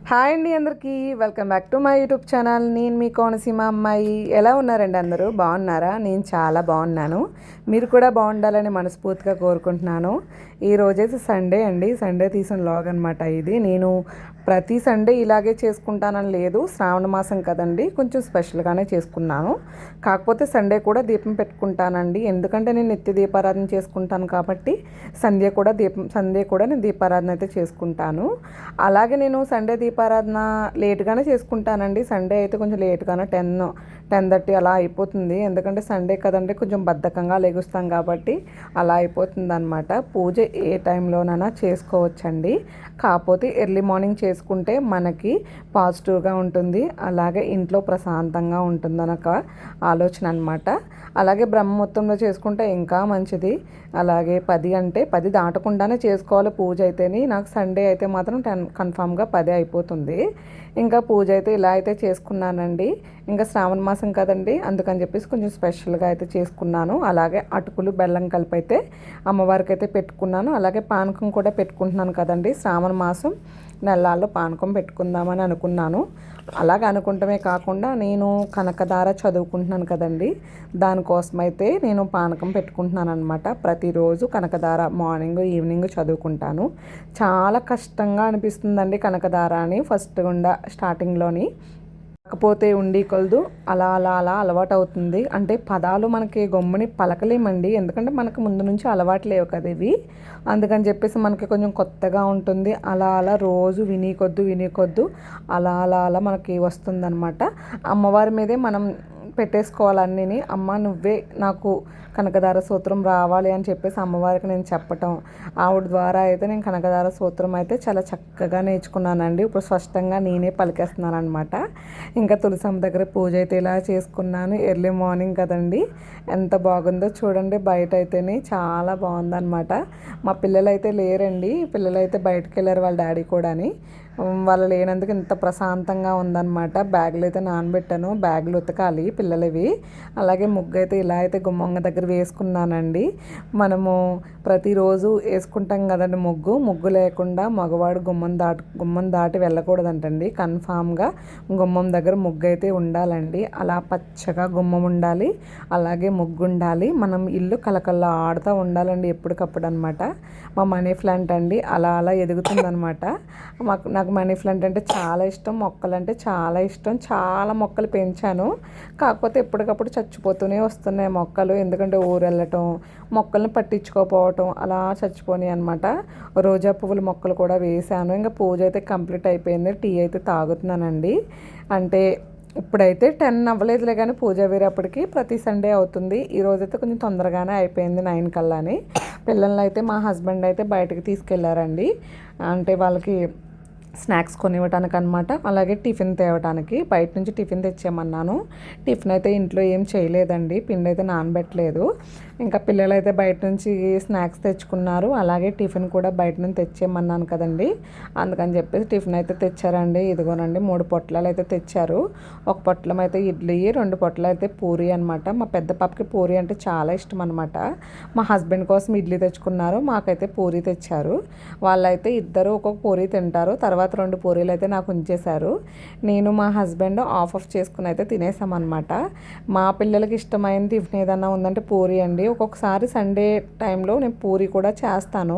Hi అండి అందరికీ welcome back to my YouTube channel. నేను మీ కోనసీమ అమ్మాయి. ఎలా ఉన్నారండి అందరూ? బాగున్నారా? నేను చాలా బాగున్నాను. మీరు కూడా బాగుండాలని మనస్ఫూర్తిగా కోరుకుంటున్నాను. ఈ రోజైతే సండే అండి. సండే తీసిన వ్లాగ్ అనమాట ఇది. నేను ప్రతి సండే ఇలాగే చేసుకుంటానని లేదు, శ్రావణ మాసం కదండి, కొంచెం స్పెషల్గానే చేసుకున్నాను. కాకపోతే సండే కూడా దీపం పెట్టుకుంటానండి, ఎందుకంటే నేను నిత్య దీపారాధన చేసుకుంటాను కాబట్టి సండే కూడా నేను దీపారాధన అయితే చేసుకుంటాను. అలాగే నేను సండే దీపారాధన లేట్గానే చేసుకుంటానండి. సండే అయితే కొంచెం లేట్గానే 10:30 అలా అయిపోతుంది, ఎందుకంటే సండే కదండి కొంచెం బద్ధకంగా లెగుస్తాం కాబట్టి అలా అయిపోతుంది అనమాట. పూజ ఏ టైంలోనైనా చేసుకోవచ్చండి, కాకపోతే ఎర్లీ మార్నింగ్ చేసుకుంటే మనకి పాజిటివ్గా ఉంటుంది, అలాగే ఇంట్లో ప్రశాంతంగా ఉంటుందని ఒక ఆలోచన అనమాట. అలాగే బ్రహ్మముహూర్తంలో చేసుకుంటే ఇంకా మంచిది. అలాగే 10 దాటకుండానే చేసుకోవాలి పూజ అయితేని. నాకు సండే అయితే మాత్రం కన్ఫామ్గా 10 అయిపోతుంది. ఇంకా పూజ అయితే ఇలా అయితే చేసుకున్నానండి. ఇంకా శ్రావణ మాసం కదండి, అందుకని చెప్పేసి కొంచెం స్పెషల్గా అయితే చేసుకున్నాను. అలాగే అటుకులు బెల్లం కలిపి అయితే అమ్మవారికి అయితే పెట్టుకున్నాను. అలాగే పానకం కూడా పెట్టుకుంటున్నాను కదండి, శ్రావణ మాసం నెలల్లో పానకం పెట్టుకుందామని అనుకున్నాను. అలాగ అనుకుంటమే కాకుండా నేను కనకధార చదువుకుంటున్నాను కదండి, దానికోసమైతే నేను పానకం పెట్టుకుంటున్నాను అనమాట. ప్రతిరోజు కనకధార మార్నింగ్ ఈవినింగ్ చదువుకుంటాను. చాలా కష్టంగా అనిపిస్తుందండి కనకధార అని ఫస్ట్ గుండా స్టార్టింగ్లోని, కాకపోతే ఉండి కొలదు అలా అలా అలా అలవాటు అవుతుంది. అంటే పదాలు మనకి గమ్ముని పలకలేమండి, ఎందుకంటే మనకు ముందు నుంచి అలవాటు లేవు కదా ఇవి, అందుకని చెప్పేసి మనకి కొంచెం కొత్తగా ఉంటుంది. అలా అలా రోజు విని కొద్దు అలా అలా అలా మనకి వస్తుందన్నమాట. అమ్మవారి మీదే మనం పెట్టేసుకోవాలన్నీని. అమ్మ నువ్వే నాకు కనకధార సూత్రం రావాలి అని చెప్పేసి అమ్మవారికి నేను చెప్పటం, ఆవిడ ద్వారా అయితే నేను కనకధార సూత్రం అయితే చాలా చక్కగా నేర్చుకున్నానండి. ఇప్పుడు స్పష్టంగా నేనే పలికేస్తున్నాను అనమాట. ఇంకా తులసమ్మ దగ్గర పూజ అయితే ఇలా చేసుకున్నాను. ఎర్లీ మార్నింగ్ కదండి, ఎంత బాగుందో చూడండి. బయట అయితేనే చాలా బాగుందన్నమాట. మా పిల్లలు అయితే లేరండి, పిల్లలు అయితే బయటకు వెళ్ళారు, వాళ్ళ డాడీ కూడాని. వాళ్ళు లేనందుకు ఇంత ప్రశాంతంగా ఉందన్నమాట. బ్యాగులు అయితే నానబెట్టాను, బ్యాగులు ఉతకాలి పిల్లలవి. అలాగే ముగ్గు అయితే ఇలా అయితే గుమ్మంగ దగ్గర వేసుకున్నానండి. మనము ప్రతిరోజు వేసుకుంటాం కదండి ముగ్గు లేకుండా మగవాడు గుమ్మం దాటి వెళ్ళకూడదంటండి. కన్ఫామ్గా గుమ్మం దగ్గర ముగ్గు అయితే ఉండాలండి. అలా పచ్చగా గుమ్మం ఉండాలి, అలాగే ముగ్గు ఉండాలి. మనం ఇల్లు కలకల్లా ఆడుతూ ఉండాలండి ఎప్పటికప్పుడు అనమాట. మా మనీ ప్లాంట్ అండి అలా అలా ఎదుగుతుందనమాట. నాకు మనీ ప్లాంట్ అంటే చాలా ఇష్టం, మొక్కలంటే చాలా ఇష్టం. చాలా మొక్కలు పెంచాను, కాకపోతే ఎప్పటికప్పుడు చచ్చిపోతూనే వస్తున్నాయి మొక్కలు, ఎందుకంటే ఊరు వెళ్ళటం, మొక్కల్ని పట్టించుకోకపోవటం అలా చచ్చిపోయినాయి అనమాట. రోజా పువ్వుల మొక్కలు కూడా వేసాను. ఇంకా పూజ అయితే కంప్లీట్ అయిపోయింది. టీ అయితే తాగుతున్నానండి. అంటే ఇప్పుడైతే 10 అవ్వలేదులే కానీ పూజ వేరేపటికి ప్రతి సండే అవుతుంది. ఈరోజైతే కొంచెం తొందరగానే అయిపోయింది 9 కల్లాని. పిల్లల్ని అయితే మా హస్బెండ్ అయితే బయటకు తీసుకెళ్లారండి, అంటే వాళ్ళకి స్నాక్స్ కొనివ్వటానికి అనమాట. అలాగే టిఫిన్ తేవటానికి బయట నుంచి టిఫిన్ తెచ్చేయమన్నాను. టిఫిన్ అయితే ఇంట్లో ఏం చేయలేదండి, పిండి అయితే నానబెట్టలేదు. ఇంకా పిల్లలు అయితే బయట నుంచి స్నాక్స్ తెచ్చుకున్నారు. అలాగే టిఫిన్ కూడా బయట నుంచి తెచ్చేయమన్నాను కదండి, అందుకని చెప్పేసి టిఫిన్ అయితే తెచ్చారండి. ఇదిగోనండి 3 పొట్లాలు అయితే తెచ్చారు. ఒక పొట్లం అయితే ఇడ్లీ, 2 పొట్లాలు అయితే పూరి అనమాట. మా పెద్ద పాపకి పూరి అంటే చాలా ఇష్టం అనమాట. మా హస్బెండ్ కోసం ఇడ్లీ తెచ్చుకున్నారు, మాకైతే పూరి తెచ్చారు. వాళ్ళైతే ఇద్దరు ఒక్కొక్క పూరి తింటారు. తర్వాత 2 పూరీలు అయితే నాకు ఉంచేశారు. నేను మా హస్బెండ్ ఆఫ్ చేసుకుని అయితే తినేసామన్నమాట. మా పిల్లలకి ఇష్టమైన టిఫిన్ ఏదన్నా ఉందంటే పూరి అండి. ఒక్కొక్కసారి సండే టైంలో నేను పూరి కూడా చేస్తాను,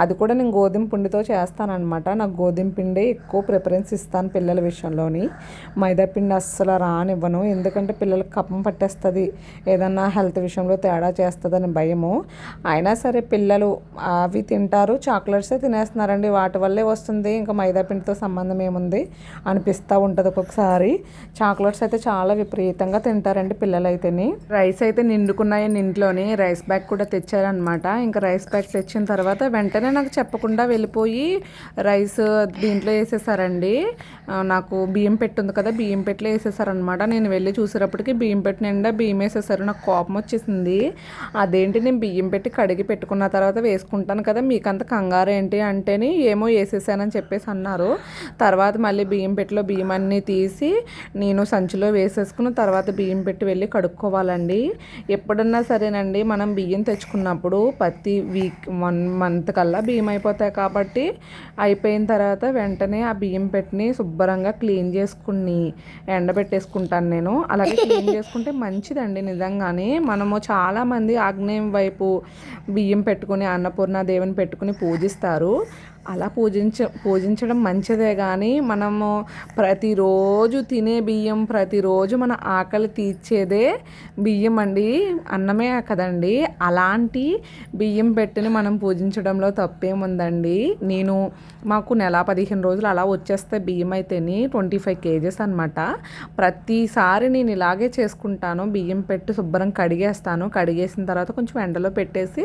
అది కూడా నేను గోధుమ పిండితో చేస్తానన్నమాట. నాకు గోధుమ పిండి ఎక్కువ ప్రిఫరెన్స్ ఇస్తాను పిల్లల విషయంలోని. మైదా పిండి అస్సలు రానివ్వను, ఎందుకంటే పిల్లలకు కప్పం పట్టేస్తుంది, ఏదన్నా హెల్త్ విషయంలో తేడా చేస్తుందని భయము. అయినా సరే పిల్లలు అవి తింటారు, చాక్లెట్సే తినేస్తున్నారండి, వాటి వల్లే వస్తుంది, ఇంకా మైదా పిండితో సంబంధం ఏముంది అనిపిస్తూ ఉంటుంది ఒక్కొక్కసారి. చాక్లెట్స్ అయితే చాలా విపరీతంగా తింటారండి పిల్లలు అయితేని. రైస్ అయితే నిండుకున్నాయని ఇంట్లోని రైస్ బ్యాగ్ కూడా తెచ్చారనమాట. ఇంకా రైస్ బ్యాగ్ తెచ్చిన తర్వాత వెంటనే నాకు చెప్పకుండా వెళ్ళిపోయి రైస్ దీంట్లో వేసేసారండి. నాకు బియ్యం పెట్టి ఉంది కదా, బియ్యం పెట్టిలో వేసేసారనమాట. నేను వెళ్ళి చూసేటప్పటికి బియ్యం పెట్టి నిండా బియ్యం వేసేసారు. నాకు కోపం వచ్చేసింది. అదేంటి నేను బియ్యం పెట్టి కడిగి పెట్టుకున్న తర్వాత వేసుకుంటాను కదా, మీకంత కంగారు ఏంటి అంటేని ఏమో వేసేసానని చెప్పేసి అన్నారు. వేసుకుంటున్నారు. తర్వాత మళ్ళీ బియ్యం పెట్టిలో బియ్యం అన్నీ తీసి నేను సంచిలో వేసేసుకున్న తర్వాత బియ్యం పెట్టి వెళ్ళి కడుక్కోవాలండి. ఎప్పుడన్నా సరేనండి మనం బియ్యం తెచ్చుకున్నప్పుడు ప్రతి వీక్ 1 మంత్ కల్లా బియ్యం అయిపోతాయి కాబట్టి అయిపోయిన తర్వాత వెంటనే ఆ బియ్యం పెట్టిని శుభ్రంగా క్లీన్ చేసుకుని ఎండబెట్టేసుకుంటాను నేను. అలాగే క్లీన్ చేసుకుంటే మంచిదండి నిజంగానే. మనము చాలామంది ఆగ్నేయం వైపు బియ్యం పెట్టుకుని అన్నపూర్ణ దేవుని పెట్టుకుని పూజిస్తారు. అలా పూజించడం మంచిదే, కానీ మనము ప్రతిరోజు తినే బియ్యం, ప్రతిరోజు మన ఆకలి తీర్చేదే బియ్యం అండి, అన్నమే కదండి. అలాంటి బియ్యం పెట్టిని మనం పూజించడంలో తప్పేముందండి. మాకు నెల 15 రోజులు అలా వచ్చేస్తే బియ్యం అయితేని 25 kgs అనమాట. ప్రతిసారి నేను ఇలాగే చేసుకుంటాను. బియ్యం పెట్టి శుభ్రం కడిగేసిన తర్వాత కొంచెం ఎండలో పెట్టేసి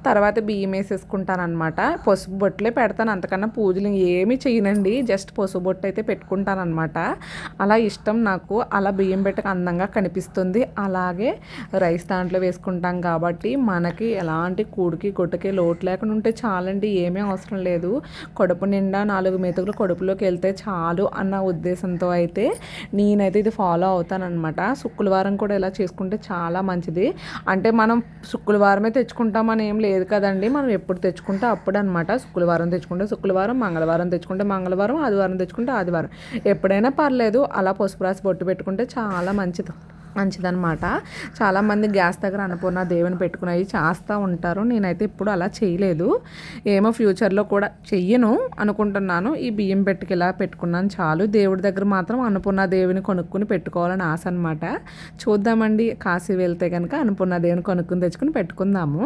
తర్వాత బియ్యం వేసేసుకుంటాను అనమాట. పసుపు బొట్లే పెడతాను, అంతకన్నా పూజలు ఏమీ చేయనండి. జస్ట్ పసుపు బొట్టు అయితే పెట్టుకుంటాను అనమాట. అలా ఇష్టం నాకు. అలా బియ్యం పెట్టక అందంగా కనిపిస్తుంది. అలాగే రైస్ దాంట్లో వేసుకుంటాం కాబట్టి మనకి ఎలాంటి కూడికి గుట్టకి లోటు లేకుండా ఉంటే చాలండి, ఏమీ అవసరం లేదు. కడుపు నిండా 4 మెతుకులు కడుపులోకి వెళ్తే చాలు అన్న ఉద్దేశంతో అయితే నేనైతే ఇది ఫాలో అవుతానన్నమాట. శుక్రవారం కూడా ఇలా చేసుకుంటే చాలా మంచిది. అంటే మనం శుక్రవారమే తెచ్చుకుంటామని ఏం లేదు కదండి, మనం ఎప్పుడు తెచ్చుకుంటే అప్పుడు అనమాట. శుక్రవారం తెచ్చుకుంటే శుక్రవారం, మంగళవారం తెచ్చుకుంటే మంగళవారం, ఆదివారం తెచ్చుకుంటే ఆదివారం, ఎప్పుడైనా పర్లేదు. అలా పసుపు రాసి బొట్టు పెట్టుకుంటే చాలా మంచిదన్నమాట. చాలామంది గ్యాస్ దగ్గర అన్నపూర్ణ దేవుని పెట్టుకుని చేస్తూ ఉంటారు. నేనైతే ఇప్పుడు అలా చేయలేదు, ఏమో ఫ్యూచర్లో కూడా చెయ్యను అనుకుంటున్నాను. ఈ బియ్యం పెట్టుకు ఇలా పెట్టుకున్నాను చాలు. దేవుడి దగ్గర మాత్రం అన్నపూర్ణ దేవుని కొనుక్కుని పెట్టుకోవాలని ఆశ అనమాట. చూద్దామండి, కాశీ వెళ్తే కనుక అన్నపూర్ణ దేవుని కొనుక్కుని తెచ్చుకుని పెట్టుకుందాము.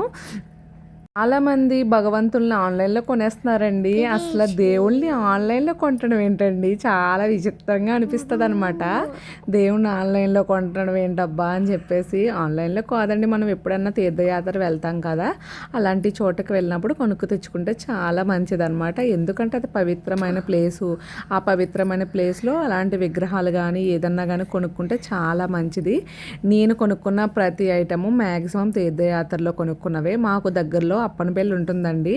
చాలామంది భగవంతుల్ని ఆన్లైన్లో కొనేస్తున్నారండి. అసలు దేవుణ్ణి ఆన్లైన్లో కొనడం ఏంటండి, చాలా విచిత్రంగా అనిపిస్తుంది అనమాట. దేవుణ్ణి ఆన్లైన్లో కొనడం ఏంటబ్బా అని చెప్పేసి. ఆన్లైన్లో కాదండి, మనం ఎప్పుడన్నా తీర్థయాత్ర వెళ్తాం కదా, అలాంటి చోటకి వెళ్ళినప్పుడు కొనుక్కు తెచ్చుకుంటే చాలా మంచిదన్నమాట. ఎందుకంటే అది పవిత్రమైన ప్లేసు. ఆ పవిత్రమైన ప్లేస్లో అలాంటి విగ్రహాలు కానీ ఏదన్నా కానీ కొనుక్కుంటే చాలా మంచిది. నేను కొనుక్కున్న ప్రతి ఐటము మ్యాక్సిమం తీర్థయాత్రలో కొనుక్కున్నవే. మాకు దగ్గరలో అప్పనపల్లి ఉంటుందండి.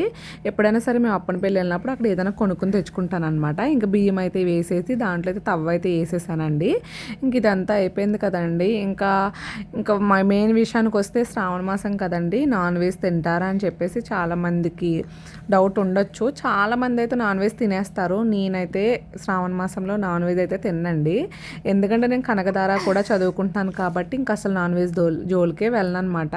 ఎప్పుడైనా సరే మేము అప్పనపల్లి వెళ్ళినప్పుడు అక్కడ ఏదైనా కొనుక్కొని తెచ్చుకుంటాను అనమాట. ఇంకా బియ్యం అయితే వేసేసి దాంట్లో అయితే తవ్వ అయితే వేసేసానండి. ఇంక ఇదంతా అయిపోయింది కదండి. ఇంకా మా మెయిన్ విషయానికి వస్తే శ్రావణ మాసం కదండి, నాన్ వెజ్ తింటారా అని చెప్పేసి చాలామందికి డౌట్ ఉండొచ్చు. చాలామంది అయితే నాన్ వెజ్ తినేస్తారు. నేనైతే శ్రావణ మాసంలో నాన్ వెజ్ అయితే తినండి. ఎందుకంటే నేను కనకదార కూడా చదువుకుంటున్నాను కాబట్టి ఇంకా అసలు నాన్ వెజ్ జోలికే వెళ్ళను అనమాట.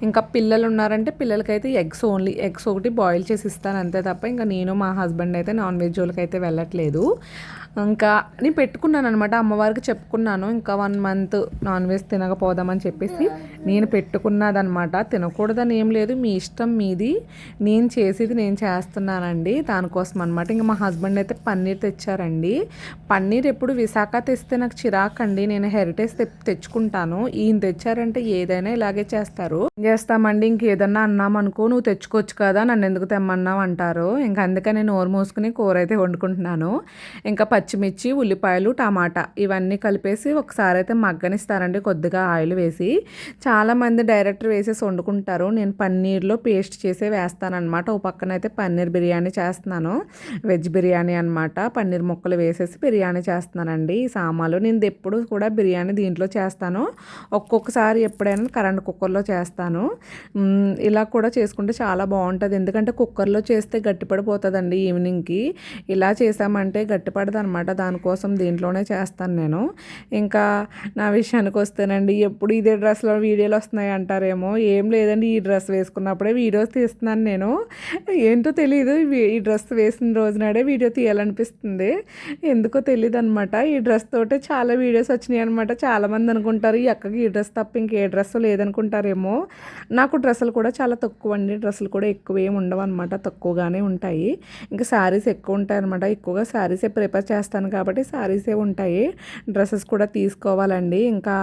ఇంకా పిల్లలు ఉన్నారంటే పిల్లలకైతే ఎగ్స్ ఒకటి బాయిల్ చేసి ఇస్తాను అంతే తప్ప ఇంకా నేను మా హస్బెండ్ అయితే నాన్ వెజ్ జోలికి అయితే వెళ్ళట్లేదు. ఇంకా నేను పెట్టుకున్నాను అనమాట, అమ్మవారికి చెప్పుకున్నాను ఇంకా 1 month నాన్ వెజ్ తినకపోదామని చెప్పేసి. నేను పెట్టుకున్నదనమాట, తినకూడదని ఏం లేదు, మీ ఇష్టం మీది, నేను చేసేది నేను చేస్తున్నానండి దానికోసం అనమాట. ఇంకా మా హస్బెండ్ అయితే పన్నీర్ తెచ్చారండి. పన్నీర్ ఎప్పుడు విశాఖ తెస్తే నాకు చిరాకండి, నేను హెరిటేజ్ తెచ్చుకుంటాను. ఈయన తెచ్చారంటే ఏదైనా ఇలాగే చేస్తారు. ఏం చేస్తామండి, ఇంకేదన్నా అన్నామనుకో నువ్వు తెచ్చుకోవచ్చు కదా, నన్ను ఎందుకు తెమ్మన్నావు అంటారు. ఇంకా అందుకని నోరు మూసుకుని కూర అయితే వండుకుంటున్నాను. ఇంకా పచ్చిమిర్చి, ఉల్లిపాయలు, టమాటా ఇవన్నీ కలిపేసి ఒకసారి అయితే మగ్గనిస్తారండి కొద్దిగా ఆయిల్ వేసి. చాలామంది డైరెక్ట్ వేసేసి వండుకుంటారు. నేను పన్నీర్లో పేస్ట్ చేసే వేస్తానమాట. ఒక పక్కన అయితే పన్నీర్ బిర్యానీ చేస్తున్నాను, వెజ్ బిర్యానీ అనమాట. పన్నీర్ ముక్కలు వేసేసి బిర్యానీ చేస్తున్నానండి. ఈ సామాన్లు నేను ఎప్పుడు కూడా బిర్యానీ దీంట్లో చేస్తాను, ఒక్కొక్కసారి ఎప్పుడైనా కరెంట్ కుక్కర్లో చేస్తాను. ఇలా కూడా చేసుకుంటే చాలా బాగుంటుంది. ఎందుకంటే కుక్కర్లో చేస్తే గట్టిపడిపోతుందండి ఈవినింగ్కి. ఇలా చేసామంటే గట్టిపడదు అనమాట. దానికోసం దీంట్లోనే చేస్తాను నేను. ఇంకా నా విషయానికి వస్తేనండి, ఎప్పుడు ఇదే డ్రెస్లో వీడియోలు వస్తున్నాయి అంటారేమో, ఏం లేదండి, ఈ డ్రెస్ వేసుకున్నప్పుడే వీడియోస్ తీస్తున్నాను నేను. ఏంటో తెలియదు, ఈ డ్రెస్ వేసిన రోజునాడే వీడియో తీయాలనిపిస్తుంది, ఎందుకో తెలియదు అనమాట. ఈ డ్రెస్ తోటే చాలా వీడియోస్ వచ్చినాయి అనమాట. చాలామంది అనుకుంటారు ఈ అక్కకి ఈ డ్రెస్ తప్ప ఇంకే డ్రెస్ లేదనుకుంటారేమో. నాకు డ్రెస్సులు కూడా చాలా తక్కువ అండి, డ్రెస్సులు కూడా ఎక్కువ ఏమి ఉండవు అనమాట, తక్కువగానే ఉంటాయి. ఇంకా శారీస్ ఎక్కువ ఉంటాయి అనమాట. ఎక్కువగా శారీసే ప్రిఫర్ చేస్తాను కాబట్టి శారీసే ఉంటాయి. డ్రెస్సెస్ కూడా తీసుకోవాలండి. ఇంకా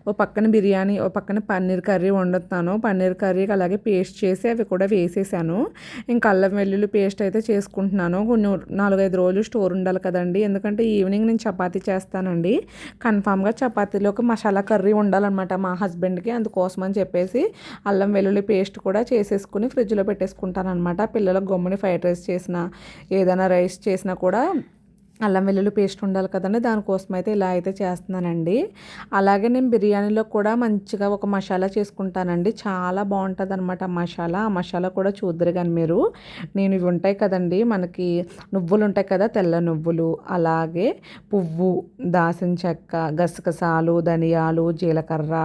ఓ పక్కన బిర్యానీ, ఓ పక్కన పన్నీర్ కర్రీ వండుతున్నాను. పన్నీర్ కర్రీకి అలాగే పేస్ట్ చేసి అవి కూడా వేసేసాను. ఇంకా అల్లం వెల్లుల్లి పేస్ట్ అయితే చేసుకుంటున్నాను. కొన్ని 4-5 రోజులు స్టోర్ ఉండాలి కదండి. ఎందుకంటే ఈవినింగ్ నేను చపాతీ చేస్తానండి. కన్ఫామ్గా చపాతీలోకి మసాలా కర్రీ ఉండాలన్నమాట మా హస్బెండ్కి. అందుకోసం అని చెప్పేసి అల్లం వెల్లుల్లి పేస్ట్ కూడా చేసేసుకుని ఫ్రిడ్జ్లో పెట్టేసుకుంటాను అనమాట. పిల్లలకు గమ్ముని ఫ్రైడ్ రైస్ చేసినా, ఏదైనా రైస్ చేసినా కూడా అల్లం వెల్లుల్లి పేస్ట్ ఉండాలి కదండి. దానికోసం అయితే ఇలా అయితే చేస్తున్నానండి. అలాగే నేను బిర్యానీలో కూడా మంచిగా ఒక మసాలా చేసుకుంటానండి. చాలా బాగుంటుంది అనమాట మసాలా. ఆ మసాలా కూడా చూద్దరు కానీ మీరు. నేను ఇవి ఉంటాయి కదండి, మనకి నువ్వులు ఉంటాయి కదా, తెల్ల నువ్వులు, అలాగే పువ్వు, దాసిన చెక్క, గసగసాలు, ధనియాలు, జీలకర్ర,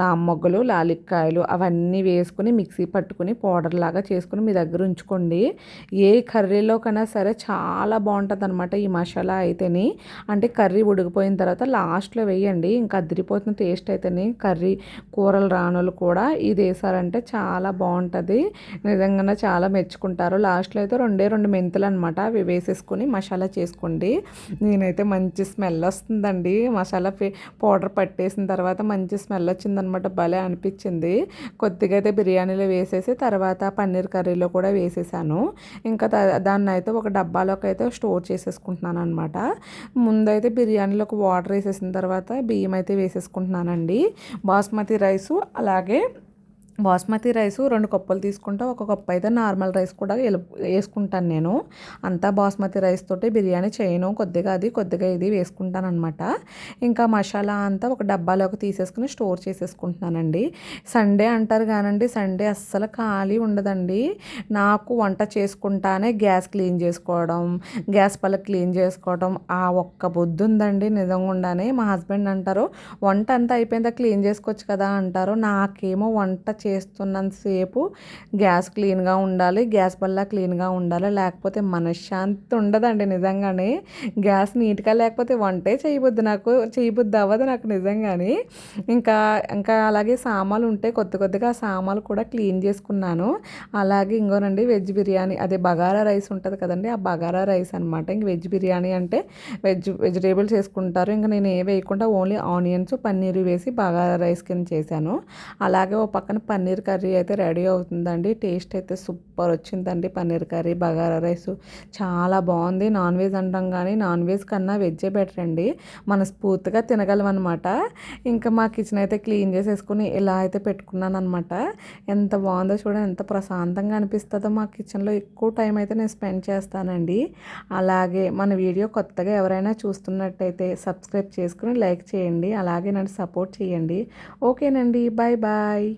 లామ్మొగ్గలు, లాలిక్కాయలు అవన్నీ వేసుకుని మిక్సీ పట్టుకుని పౌడర్ లాగా చేసుకుని మీ దగ్గర ఉంచుకోండి. ఏ కర్రీలోకైనా సరే చాలా బాగుంటుంది అనమాట ఈ మసాలా అయితేని. అంటే కర్రీ ఉడికిపోయిన తర్వాత లాస్ట్లో వేయండి, ఇంకా అదిరిపోతున్న టేస్ట్ అయితేని. కర్రీ కూరలు రానోళ్ళు కూడా ఇది వేసారంటే చాలా బాగుంటుంది. నిజంగానే చాలా మెచ్చుకుంటారు. లాస్ట్లో అయితే 2 మెంతులు అనమాట, అవి వేసేసుకొని మసాలా చేసుకోండి. నేనైతే మంచి స్మెల్ వస్తుందండి. మసాలా పౌడర్ పట్టేసిన తర్వాత మంచి స్మెల్ వచ్చిందనమాట. భలే అనిపించింది. కొద్దిగా అయితే బిర్యానీలో వేసేసి తర్వాత పన్నీర్ కర్రీలో కూడా వేసేసాను. ఇంకా దాన్ని అయితే ఒక డబ్బాలోకి అయితే స్టోర్ చేసేసుకుంటున్నాను అనమాట. ముందైతే బిర్యానీలోకి వాటర్ వేసేసిన తర్వాత బియ్యం అయితే వేసేసుకుంటున్నానండి. బాస్మతి రైసు, అలాగే బాస్మతి రైసు 2 కప్పులు తీసుకుంటా. ఒక కప్పు అయితే నార్మల్ రైస్ కూడా వేసుకుంటాను నేను. అంతా బాస్మతి రైస్ తోటి బిర్యానీ చేయను. కొద్దిగా అది, కొద్దిగా ఇది వేసుకుంటాను అనమాట. ఇంకా మసాలా అంతా ఒక డబ్బాలోకి తీసేసుకుని స్టోర్ చేసేసుకుంటున్నానండి. సండే అంటారు కానండి, సండే అస్సలు ఖాళీ ఉండదండి. నాకు వంట చేసుకుంటానే గ్యాస్ క్లీన్ చేసుకోవడం, గ్యాస్ పళ్ళ క్లీన్ చేసుకోవడం, ఆ ఒక్క బుద్ధి ఉందండి నిజంగానే. మా హస్బెండ్ అంటారు, వంట అంతా అయిపోయిందా క్లీన్ చేసుకోవచ్చు కదా అంటారు. నాకేమో వంట చేస్తున్నంతసేపు గ్యాస్ క్లీన్గా ఉండాలి, గ్యాస్ బల్ల క్లీన్గా ఉండాలి, లేకపోతే మనశ్శాంతి ఉండదండి నిజంగానే. గ్యాస్ నీట్గా లేకపోతే వంటే చేయబుద్ది అవ్వదు నాకు నిజంగానే. ఇంకా ఇంకా అలాగే సామాన్లు ఉంటే కొద్దిగా ఆ సామాన్లు కూడా క్లీన్ చేసుకున్నాను. అలాగే ఇంకోనండి వెజ్ బిర్యానీ, అదే బగారా రైస్ ఉంటుంది కదండి, ఆ బగారా రైస్ అనమాట. ఇంక వెజ్ బిర్యానీ అంటే వెజిటేబుల్స్ వేసుకుంటారు. ఇంకా నేను ఏ వేయకుండా ఓన్లీ ఆనియన్స్, పన్నీరు వేసి బగారా రైస్ కింద చేశాను. అలాగే ఓ పక్కన పన్నీర్ కర్రీ అయితే రెడీ అవుతుందండి. టేస్ట్ అయితే సూపర్ వచ్చిందండి. పన్నీర్ కర్రీ, బగారా రైస్ చాలా బాగుంది. నాన్ వెజ్ అంటాం కానీ నాన్ వెజ్ కన్నా వెజ్జే బెటర్ అండి. మనస్ఫూర్తిగా తినగలం అనమాట. ఇంకా మా కిచెన్ అయితే క్లీన్ చేసేసుకుని ఇలా అయితే పెట్టుకున్నాను అనమాట. ఎంత బాగుందో చూడండి, ఎంత ప్రశాంతంగా అనిపిస్తుందో. మా కిచెన్లో ఎక్కువ టైం అయితే నేను స్పెండ్ చేస్తానండి. అలాగే మన వీడియో కొత్తగా ఎవరైనా చూస్తున్నట్టయితే సబ్స్క్రైబ్ చేసుకుని లైక్ చేయండి. అలాగే నన్ను సపోర్ట్ చేయండి. ఓకేనండి, బాయ్ బాయ్.